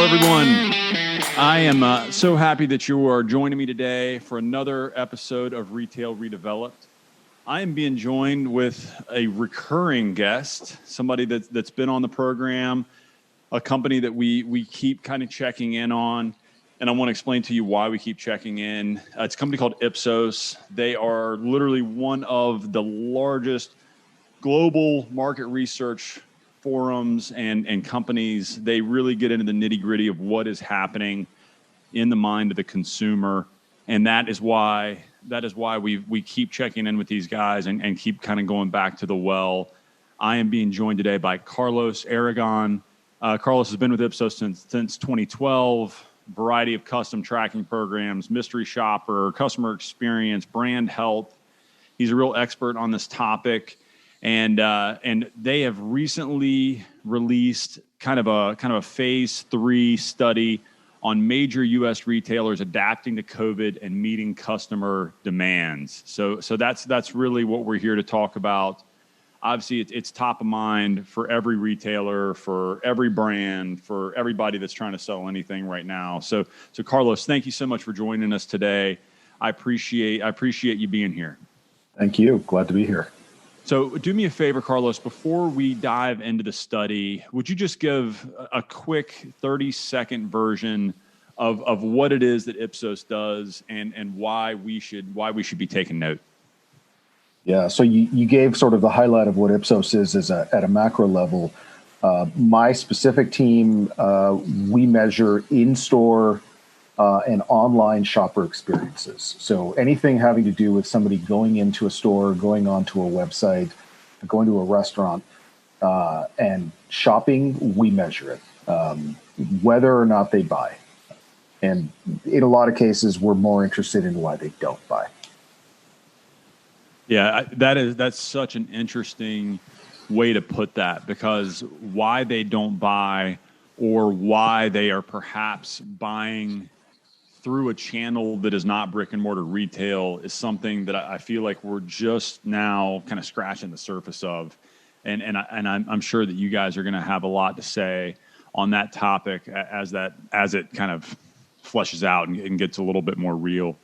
Hello, everyone. I am so happy that you are joining me today for another episode of Retail Redeveloped. I am being joined with a recurring guest, somebody that's been on the program, a company that we keep kind of checking in on, and I want to explain to you why we keep checking in. It's a company called IPSOS. They are literally one of the largest global market research forums and companies. They really get into the nitty-gritty of what is happening in the mind of the consumer, and that is why we keep checking in with these guys and keep kind of going back to the well. I am being joined today by Carlos Aragon. Carlos has been with Ipsos since 2012. Variety of custom tracking programs, mystery shopper, customer experience, brand health. He's a real expert on this topic. And they have recently released kind of a phase 3 study on major U.S. retailers adapting to COVID and meeting customer demands. So that's really what we're here to talk about. Obviously, it's top of mind for every retailer, for every brand, for everybody that's trying to sell anything right now. So Carlos, thank you so much for joining us today. I appreciate you being here. Thank you. Glad to be here. So do me a favor, Carlos, before we dive into the study, would you just give a quick 30-second version of what it is that Ipsos does and why we should be taking note? Yeah, so you gave sort of the highlight of what Ipsos is at a macro level. My specific team, we measure in-store and online shopper experiences. So anything having to do with somebody going into a store, going onto a website, going to a restaurant, and shopping, we measure it, whether or not they buy. And in a lot of cases, we're more interested in why they don't buy. Yeah, that's such an interesting way to put that, because why they don't buy or why they are perhaps buying through a channel that is not brick and mortar retail is something that I feel like we're just now kind of scratching the surface of. And I'm sure that you guys are going to have a lot to say on that topic as it kind of fleshes out and gets a little bit more real.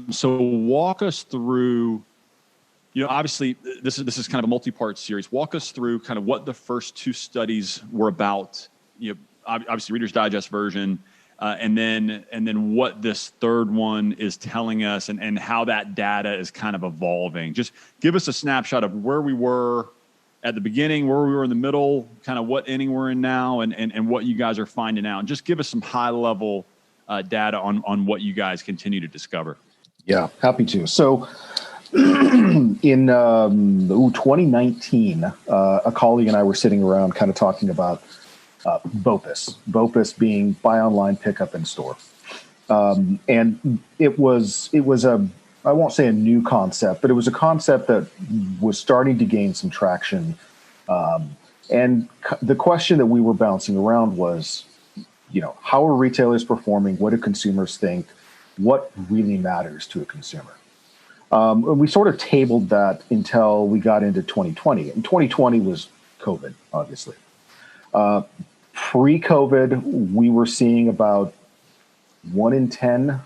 So walk us through, obviously this is kind of a multi-part series. Walk us through kind of what the first 2 studies were about, obviously Reader's Digest version, and then what this third one is telling us and how that data is kind of evolving. Just give us a snapshot of where we were at the beginning, where we were in the middle, kind of what inning we're in now, and what you guys are finding out. And just give us some high-level data on what you guys continue to discover. Yeah, happy to. So in 2019, a colleague and I were sitting around kind of talking about BOPIS being buy online, pick up in store. And it was I won't say a new concept, but it was a concept that was starting to gain some traction. And the question that we were bouncing around was, how are retailers performing? What do consumers think? What really matters to a consumer? And we sort of tabled that until we got into 2020. And 2020 was COVID, obviously. Pre-COVID, we were seeing about 1 in 10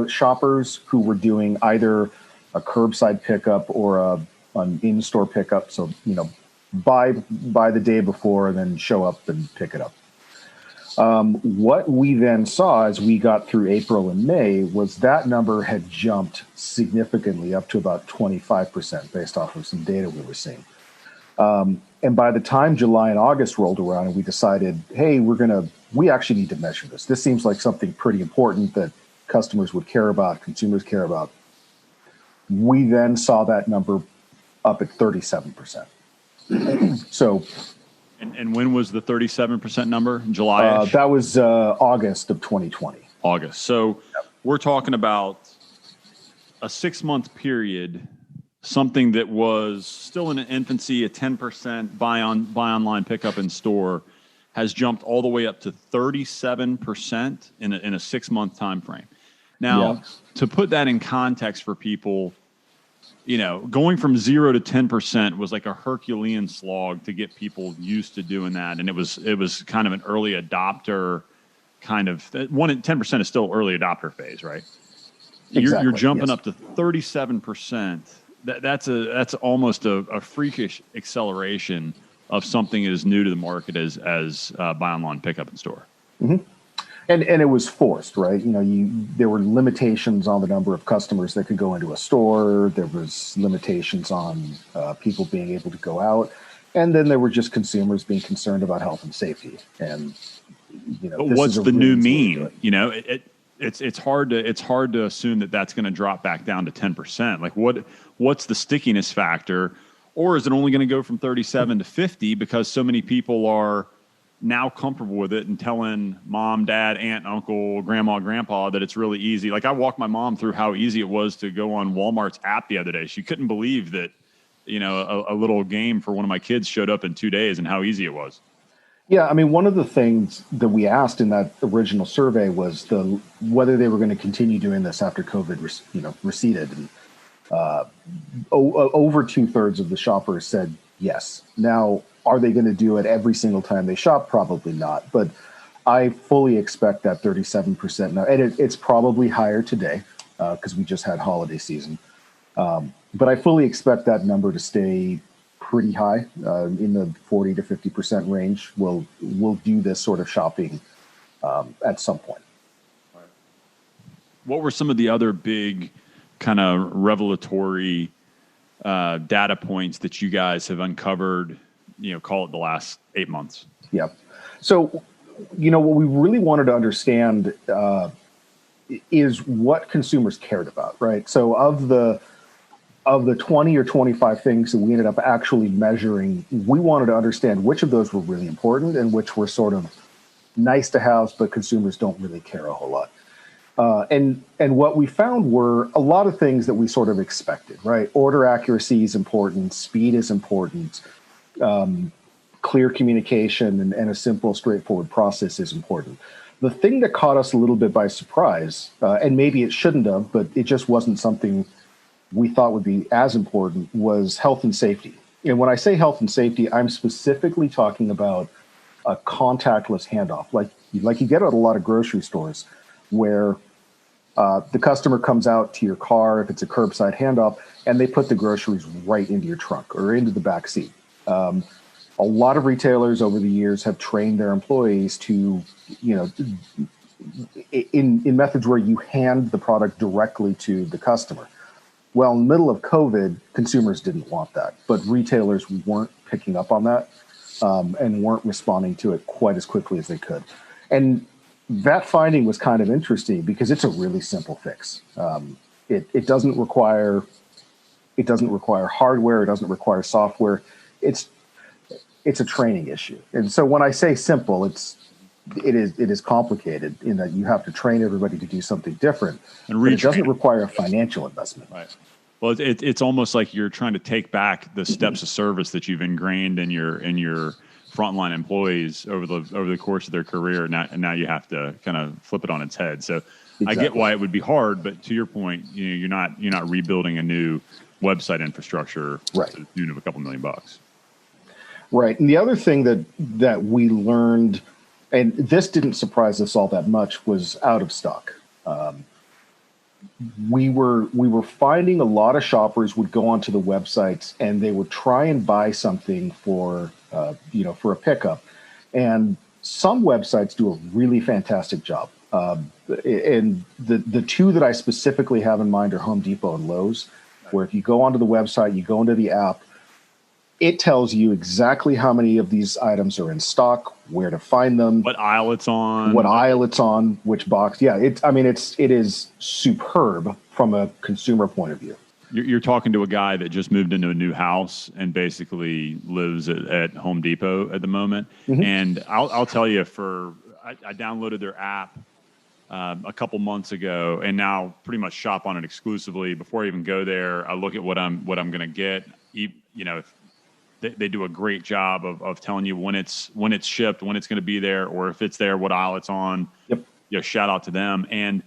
shoppers who were doing either a curbside pickup or an in-store pickup. So, buy the day before and then show up and pick it up. What we then saw as we got through April and May was that number had jumped significantly up to about 25% based off of some data we were seeing. And by the time July and August rolled around and we decided, hey, we actually need to measure this. This seems like something pretty important that customers would care about, consumers care about. We then saw that number up at 37%. So, and when was the 37% number? July? That was August of 2020. August. So We're talking about a 6-month period, something that was still in an infancy, a 10% buy online, pick up in store, has jumped all the way up to 37% in a 6-month time frame. Now, to put that in context for people, going from 0 to 10% was like a Herculean slog to get people used to doing that. And it was kind of an early adopter kind of 10% is still early adopter phase, right? Exactly. You're jumping yes. up to 37%. That's almost a freakish acceleration of something as new to the market as buy online, pick up in store. Mm-hmm. And it was forced, right? There were limitations on the number of customers that could go into a store. There was limitations on people being able to go out, and then there were just consumers being concerned about health and safety. And but what's the new mean? It's hard to assume that that's going to drop back down to 10%. Like what's the stickiness factor, or is it only going to go from 37 to 50 because so many people are now comfortable with it and telling mom, dad, aunt, uncle, grandma, grandpa that it's really easy. Like I walked my mom through how easy it was to go on Walmart's app the other day. She couldn't believe that, a little game for one of my kids showed up in 2 days and how easy it was. Yeah, I mean, one of the things that we asked in that original survey was whether they were going to continue doing this after COVID, receded. And over 2/3 of the shoppers said yes. Now, are they going to do it every single time they shop? Probably not. But I fully expect that 37% now, and it's probably higher today because we just had holiday season. But I fully expect that number to stay pretty high in the 40 to 50% range. We'll do this sort of shopping at some point. What were some of the other big kind of revelatory data points that you guys have uncovered, call it the last 8 months? Yeah. So, what we really wanted to understand is what consumers cared about, right? So of the 20 or 25 things that we ended up actually measuring, we wanted to understand which of those were really important and which were sort of nice to have, but consumers don't really care a whole lot. And what we found were a lot of things that we sort of expected, right? Order accuracy is important, speed is important, clear communication and a simple, straightforward process is important. The thing that caught us a little bit by surprise, and maybe it shouldn't have, but it just wasn't something we thought would be as important, was health and safety. And when I say health and safety, I'm specifically talking about a contactless handoff, like you get at a lot of grocery stores, where the customer comes out to your car, if it's a curbside handoff, and they put the groceries right into your trunk or into the back seat. A lot of retailers over the years have trained their employees to, in methods where you hand the product directly to the customer. Well, in the middle of COVID, consumers didn't want that, but retailers weren't picking up on that and weren't responding to it quite as quickly as they could. And that finding was kind of interesting because it's a really simple fix. It doesn't require hardware. It doesn't require software. It's a training issue. And so when I say simple, it is complicated in that you have to train everybody to do something different. And it doesn't require a financial investment. Right. Well, it's almost like you're trying to take back the steps of service that you've ingrained in your frontline employees over the course of their career. And now you have to kind of flip it on its head. So exactly. I get why it would be hard, but to your point, you're not rebuilding a new website infrastructure right. to the tune of a couple $1 million. Right. And the other thing that we learned, and this didn't surprise us all that much, was out of stock. We were finding a lot of shoppers would go onto the websites and they would try and buy something for a pickup, and some websites do a really fantastic job. And the two that I specifically have in mind are Home Depot and Lowe's, where if you go onto the website, you go into the app, it tells you exactly how many of these items are in stock, where to find them, what aisle it's on, which box. Yeah, it is superb from a consumer point of view. You're talking to a guy that just moved into a new house and basically lives at Home Depot at the moment. Mm-hmm. And I'll tell you, I downloaded their app a couple months ago, and now pretty much shop on it exclusively. Before I even go there, I look at what I'm going to get. They do a great job of telling you when it's shipped, when it's going to be there, or if it's there, what aisle it's on. Yep. Shout out to them. And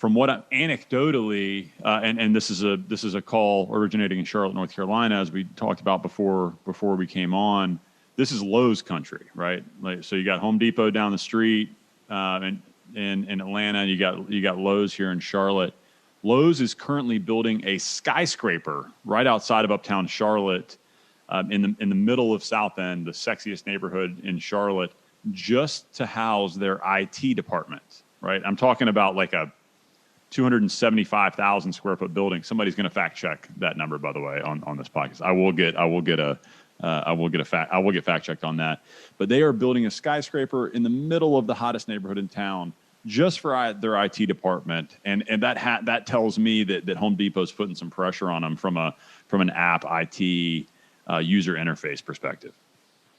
from what anecdotally, and this is a call originating in Charlotte, North Carolina, as we talked about before we came on. This is Lowe's country, right? Like, so you got Home Depot down the street, and in Atlanta, you got Lowe's here in Charlotte. Lowe's is currently building a skyscraper right outside of uptown Charlotte, in the middle of South End, the sexiest neighborhood in Charlotte, just to house their IT department. Right? I'm talking about like a 275,000 square foot building. Somebody's going to fact check that number, by the way, on this podcast. I will get fact checked on that. But they are building a skyscraper in the middle of the hottest neighborhood in town, just for their IT department, and that tells me that Home Depot's putting some pressure on them from an app IT user interface perspective.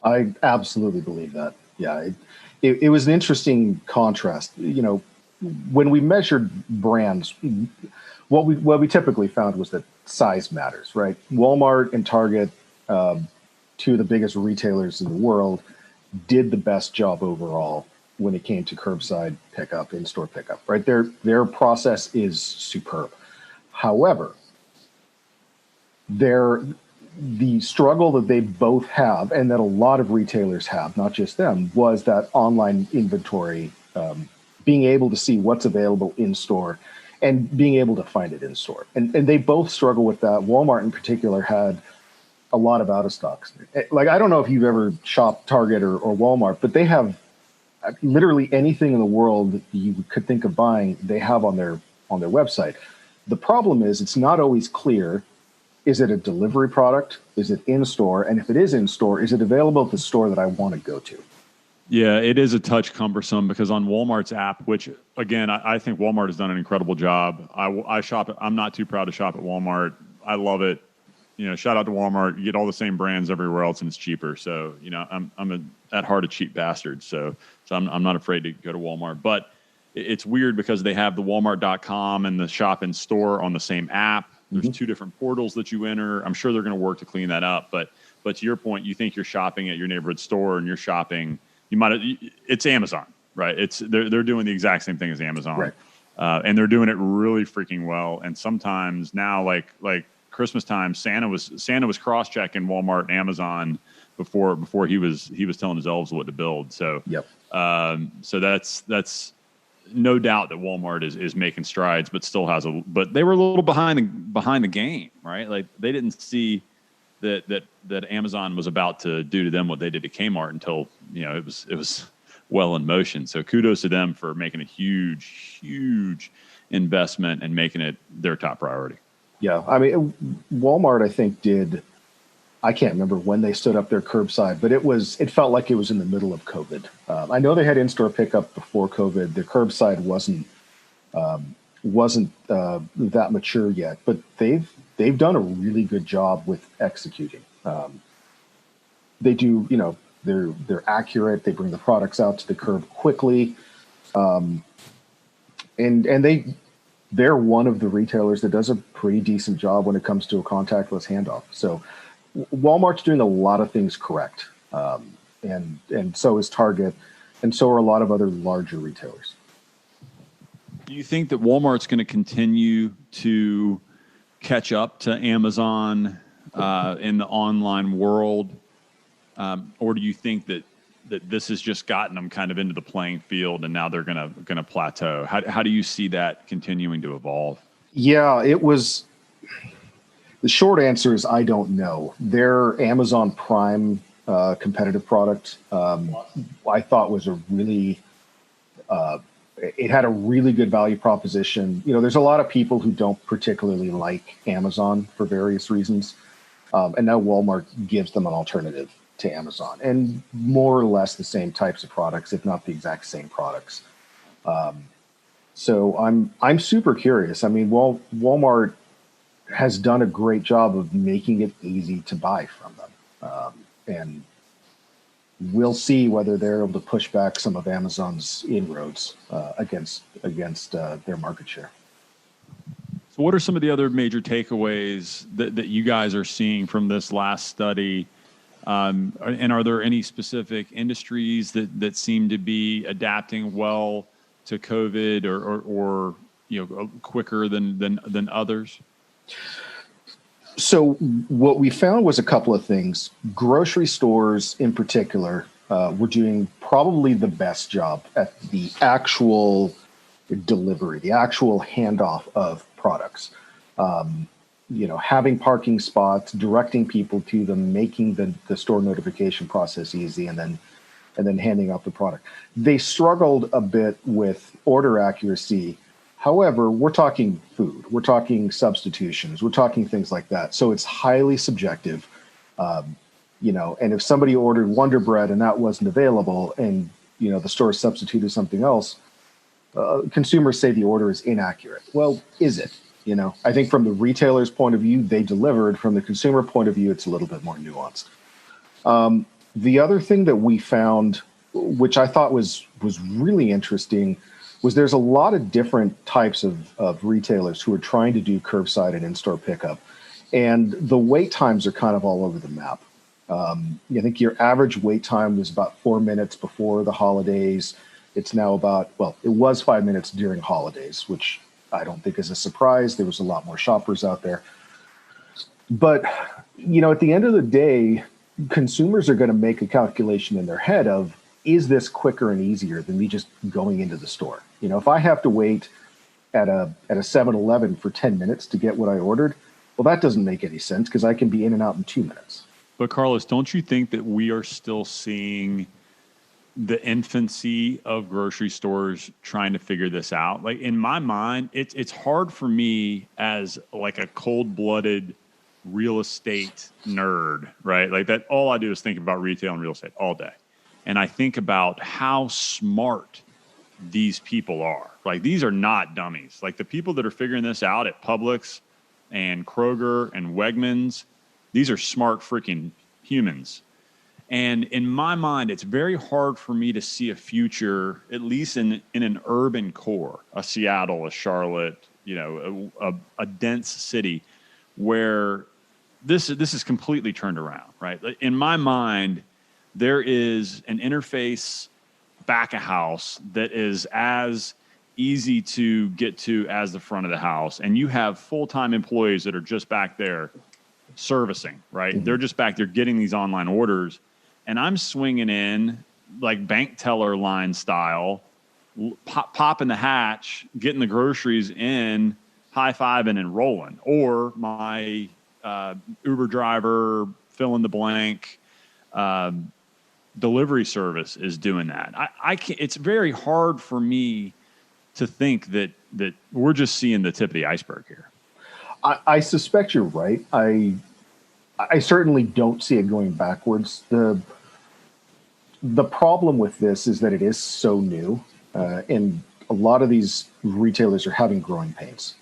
I absolutely believe that. Yeah, it was an interesting contrast. You know, when we measured brands, what we typically found was that size matters, right? Walmart and Target, two of the biggest retailers in the world, did the best job overall when it came to curbside pickup, in-store pickup, right? Their process is superb. However, the struggle that they both have, and that a lot of retailers have, not just them, was that online inventory, being able to see what's available in store and being able to find it in store. And they both struggle with that. Walmart in particular had a lot of out of stocks. Like, I don't know if you've ever shopped Target or Walmart, but they have literally anything in the world that you could think of buying, they have on their website. The problem is it's not always clear. Is it a delivery product? Is it in store? And if it is in store, is it available at the store that I want to go to? Yeah, it is a touch cumbersome because on Walmart's app, which again, I think Walmart has done an incredible job. I shop. I'm not too proud to shop at Walmart. I love it. You know, shout out to Walmart. You get all the same brands everywhere else, and it's cheaper. So, you know, I'm at heart a cheap bastard. So I'm not afraid to go to Walmart. But it's weird because they have the Walmart.com and the shop in store on the same app. There's two different portals that you enter. I'm sure they're going to work to clean that up. But to your point, you think you're shopping at your neighborhood store and you're shopping. It's Amazon, right? They're doing the exact same thing as Amazon, right. And they're doing it really freaking well. And sometimes now, like Christmas time, Santa was cross-checking Walmart and Amazon before he was telling his elves what to build. So yep. So that's no doubt that Walmart is making strides, but still but they were a little behind the game, right? Like they didn't see that Amazon was about to do to them what they did to Kmart until, you know, it was well in motion. So kudos to them for making a huge investment and making it their top priority. Yeah, I mean, Walmart, I think, I can't remember when they stood up their curbside, but it felt like it was in the middle of COVID. I know they had in-store pickup before COVID. Their curbside wasn't that mature yet, but they've done a really good job with executing. They do, you know, they're accurate. They bring the products out to the curb quickly, and they're one of the retailers that does a pretty decent job when it comes to a contactless handoff. So Walmart's doing a lot of things correct, and so is Target, and so are a lot of other larger retailers. Do you think that Walmart's going to continue to catch up to Amazon in the online world, or do you think that this has just gotten them kind of into the playing field and now they're going to plateau? How do you see that continuing to evolve? Yeah, the short answer is I don't know. Their Amazon Prime competitive product, I thought was it had a really good value proposition. You know, there's a lot of people who don't particularly like Amazon for various reasons. And now Walmart gives them an alternative to Amazon and more or less the same types of products, if not the exact same products. So I'm super curious. I mean, Walmart has done a great job of making it easy to buy from them. And we'll see whether they're able to push back some of Amazon's inroads against their market share. So what are some of the other major takeaways that you guys are seeing from this last study? And are there any specific industries that seem to be adapting well to COVID or quicker than others? So what we found was a couple of things. Grocery stores in particular were doing probably the best job at the actual delivery, the actual handoff of products. Having parking spots, directing people to them, making the store notification process easy, and then handing out the product. They struggled a bit with order accuracy. However, we're talking food, we're talking substitutions, we're talking things like that. So it's highly subjective, and if somebody ordered Wonder Bread and that wasn't available and, the store substituted something else, consumers say the order is inaccurate. Well, is it? I think from the retailer's point of view, they delivered. From the consumer point of view, it's a little bit more nuanced. The other thing that we found, which I thought was really interesting, was there's a lot of different types of retailers who are trying to do curbside and in-store pickup. And the wait times are kind of all over the map. I think your average wait time was about 4 minutes before the holidays. It's now it was 5 minutes during holidays, which I don't think is a surprise. There was a lot more shoppers out there. But, at the end of the day, consumers are going to make a calculation in their head of, is this quicker and easier than me just going into the store? If I have to wait at a 7-Eleven for 10 minutes to get what I ordered, well, that doesn't make any sense because I can be in and out in 2 minutes. But Carlos, don't you think that we are still seeing the infancy of grocery stores trying to figure this out? Like, in my mind, it's hard for me as like a cold-blooded real estate nerd, right? Like that, all I do is think about retail and real estate all day. And I think about how smart these people are. Like, these are not dummies. Like, the people that are figuring this out at Publix and Kroger and Wegmans, these are smart freaking humans. And in my mind, it's very hard for me to see a future, at least in an urban core, a Seattle, a Charlotte, a dense city, where this is completely turned around, right? In my mind, there is an interface back of house that is as easy to get to as the front of the house. And you have full-time employees that are just back there servicing, right? Mm-hmm. They're just back there getting these online orders. And I'm swinging in like bank teller line style, popping the hatch, getting the groceries in, high-fiving and rolling. Or my Uber driver, fill in the blank, delivery service is doing that. I can't, it's very hard for me to think that we're just seeing the tip of the iceberg here. I suspect you're right. I certainly don't see it going backwards. The problem with this is that it is so new, and a lot of these retailers are having growing pains.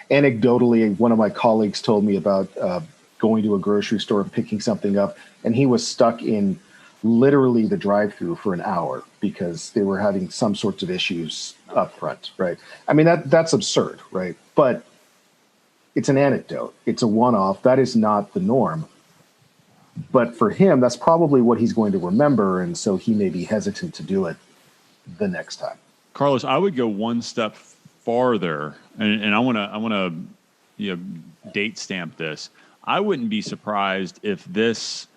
Anecdotally, one of my colleagues told me about going to a grocery store and picking something up, and he was stuck in literally the drive-through for an hour because they were having some sorts of issues up front, right? I mean, that's absurd, right? But it's an anecdote. It's a one-off. That is not the norm. But for him, that's probably what he's going to remember, and so he may be hesitant to do it the next time. Carlos, I would go one step farther, and I want to date stamp this. I wouldn't be surprised if this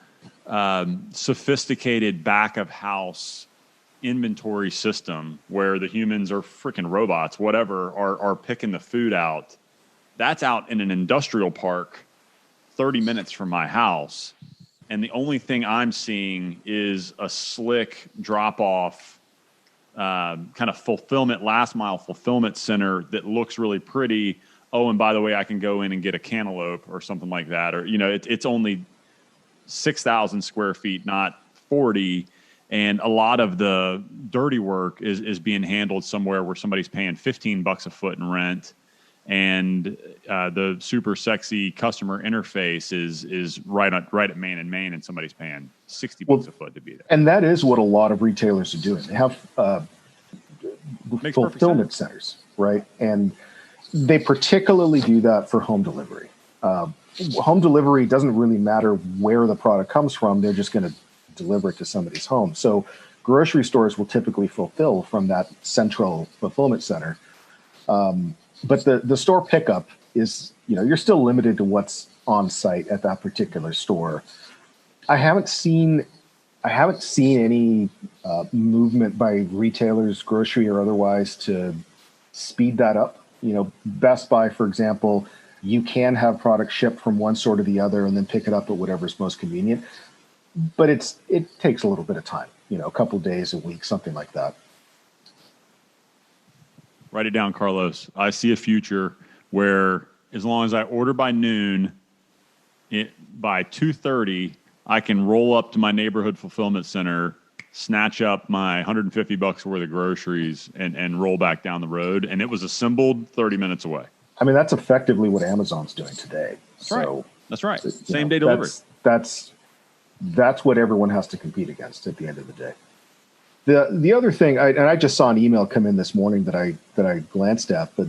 sophisticated back of house inventory system where the humans are freaking robots, whatever, are picking the food out. That's out in an industrial park 30 minutes from my house. And the only thing I'm seeing is a slick drop off kind of fulfillment, last mile fulfillment center that looks really pretty. Oh, and by the way, I can go in and get a cantaloupe or something like that. Or, it's only 6,000 square feet, not 40. And a lot of the dirty work is being handled somewhere where somebody's paying $15 a foot in rent. And the super sexy customer interface is right at Main and Main, and somebody's paying $60 a foot to be there. And that is what a lot of retailers are doing. They have fulfillment centers, right? And they particularly do that for home delivery. Home delivery doesn't really matter where the product comes from. They're just going to deliver it to somebody's home. So grocery stores will typically fulfill from that central fulfillment center. but the store pickup is, you're still limited to what's on site at that particular store. I haven't seen any movement by retailers, grocery or otherwise, to speed that up. Best Buy, for example, you can have product shipped from one store to the other and then pick it up at whatever's most convenient. But it takes a little bit of time, a couple of days, a week, something like that. Write it down, Carlos. I see a future where as long as I order by noon, by 2:30, I can roll up to my neighborhood fulfillment center, snatch up my $150 worth of groceries, and roll back down the road. And it was assembled 30 minutes away. I mean, that's effectively what Amazon's doing today. That's right. Same day delivery. That's what everyone has to compete against at the end of the day. The other thing, I just saw an email come in this morning that I glanced at, but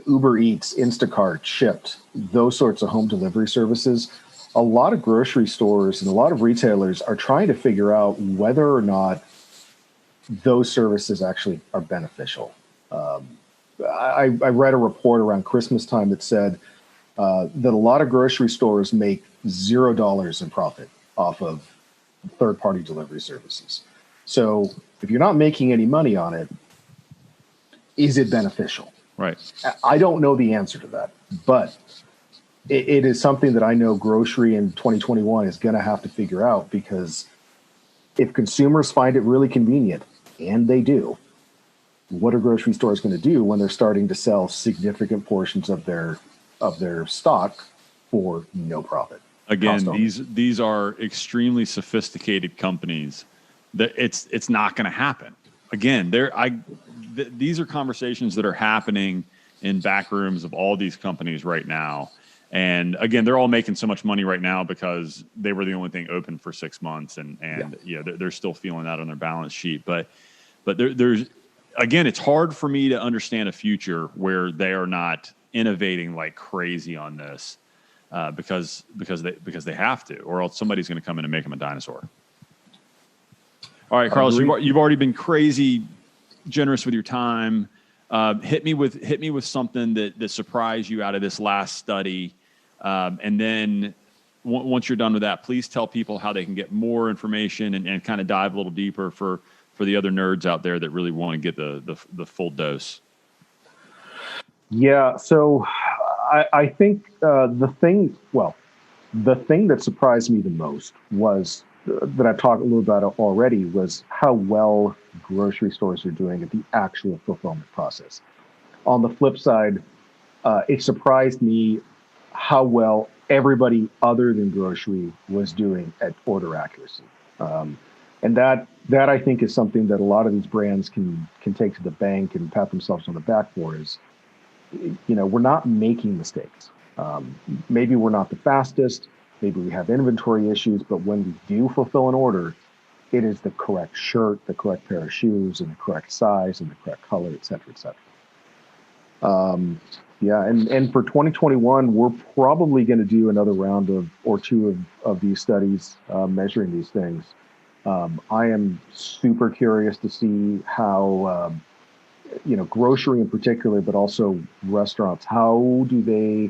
Uber Eats, Instacart, Shipt, those sorts of home delivery services, a lot of grocery stores and a lot of retailers are trying to figure out whether or not those services actually are beneficial. I read a report around Christmas time that said that a lot of grocery stores make $0 in profit off of third-party delivery services. So if you're not making any money on it, is it beneficial? Right. I don't know the answer to that, but it is something that I know grocery in 2021 is going to have to figure out, because if consumers find it really convenient, and they do, what are grocery stores going to do when they're starting to sell significant portions of their stock for no profit? Again, these are extremely sophisticated companies. That it's not going to happen. Again, these are conversations that are happening in back rooms of all these companies right now. And again, they're all making so much money right now because they were the only thing open for 6 months, and they're still feeling that on their balance sheet. But there's again, it's hard for me to understand a future where they are not innovating like crazy on this because they have to, or else somebody's going to come in and make them a dinosaur. All right, Carlos, you've already been crazy generous with your time. Hit me with something that surprised you out of this last study, and then once you're done with that, please tell people how they can get more information and kind of dive a little deeper for the other nerds out there that really want to get the full dose. Yeah, so I think the thing that surprised me the most was that I've talked a little about already was how well grocery stores are doing at the actual fulfillment process. On the flip side, it surprised me how well everybody other than grocery was doing at order accuracy. And that I think is something that a lot of these brands can take to the bank and pat themselves on the back for, is, we're not making mistakes. Maybe we're not the fastest, maybe we have inventory issues, but when we do fulfill an order, it is the correct shirt, the correct pair of shoes, and the correct size, and the correct color, et cetera, et cetera. And for 2021, we're probably going to do another round or two of these studies measuring these things. I am super curious to see how, grocery in particular, but also restaurants, how do they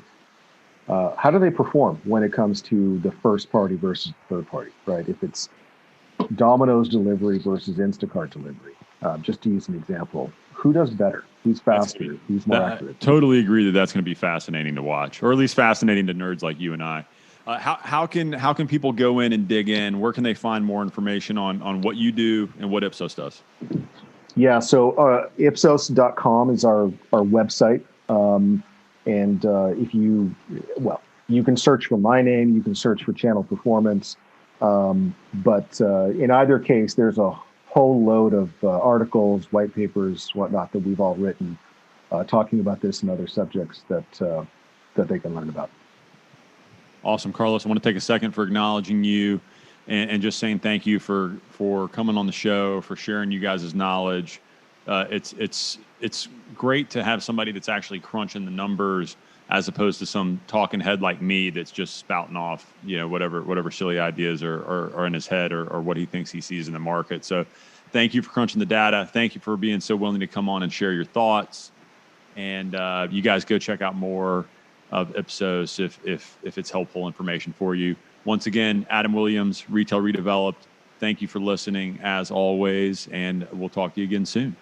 perform when it comes to the first party versus third party, right? If it's Domino's delivery versus Instacart delivery, just to use an example, who does better? Who's faster? Who's more accurate? Totally agree that's going to be fascinating to watch, or at least fascinating to nerds like you and I. How can people go in and dig in? Where can they find more information on what you do and what IPSOS does? Yeah, so ipsos.com is our website. And if you can search for my name, you can search for Channel Performance. But in either case, there's a whole load of articles, white papers, whatnot that we've all written talking about this and other subjects that they can learn about. Awesome, Carlos. I want to take a second for acknowledging you and just saying thank you for coming on the show, for sharing you guys' knowledge. It's great to have somebody that's actually crunching the numbers as opposed to some talking head like me that's just spouting off, whatever silly ideas are in his head or what he thinks he sees in the market. So thank you for crunching the data. Thank you for being so willing to come on and share your thoughts. And you guys go check out more of IPSOS if it's helpful information for you. Once again, Adam Williams, Retail Redeveloped. Thank you for listening as always, and we'll talk to you again soon.